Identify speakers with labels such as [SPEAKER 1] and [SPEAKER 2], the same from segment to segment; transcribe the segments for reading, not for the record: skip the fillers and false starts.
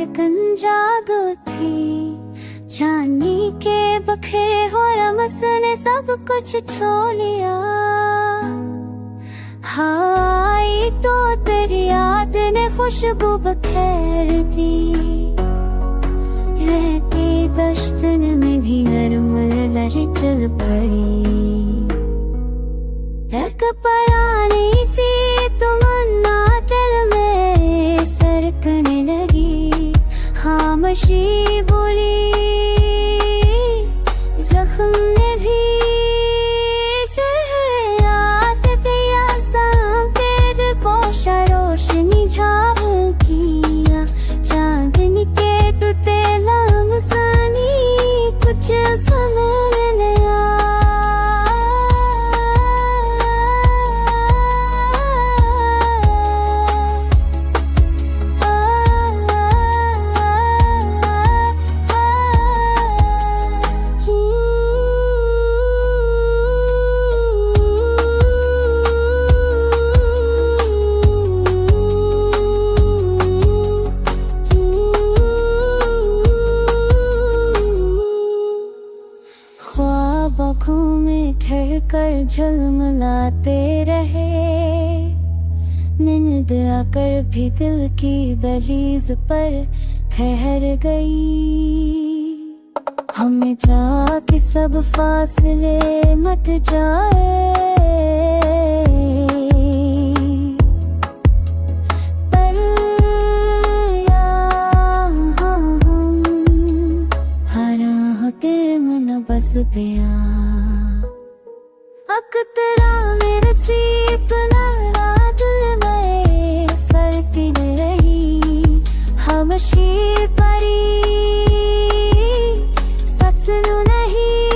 [SPEAKER 1] धड़कन जाग उठी। चांदनी के बखेरे हो रमस ने सब कुछ छो लिया। हाय तो तेरी याद ने खुशबू बखेर दी। रहती दश्तन में भी नरम लहर चल पड़ी। एक परानी सी तमन्ना दिल में सरकने लगी। खामोशी बोली जख्म ने भी याद दिया। सांकेत पोशा रोशनी झालकिया। चांदनी के टूटे लम्हानी कुछ समझ लिया। आँखों में ठहर कर झलमलाते रहे। नींद आकर भी दिल की दहलीज पर ठहर गई। हमें चाह कि सब फासले मट जाए, पर यहाँ हम हरा होते मन बस गया। अक्तरा मेरे सीप नारा दिल में सरकन रही। खामोशी परी ससनु नहीं।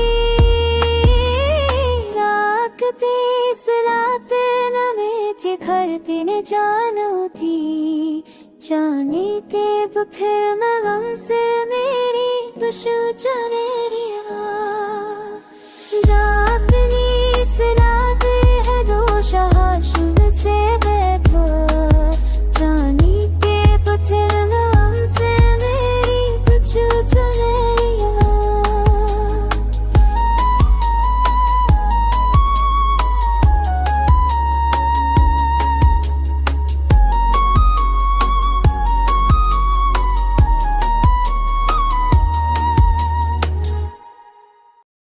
[SPEAKER 1] राखती सिलाते न में घरती ने जानो थी। जानी ते फिर मैं से मेरी दुश्मन रिया।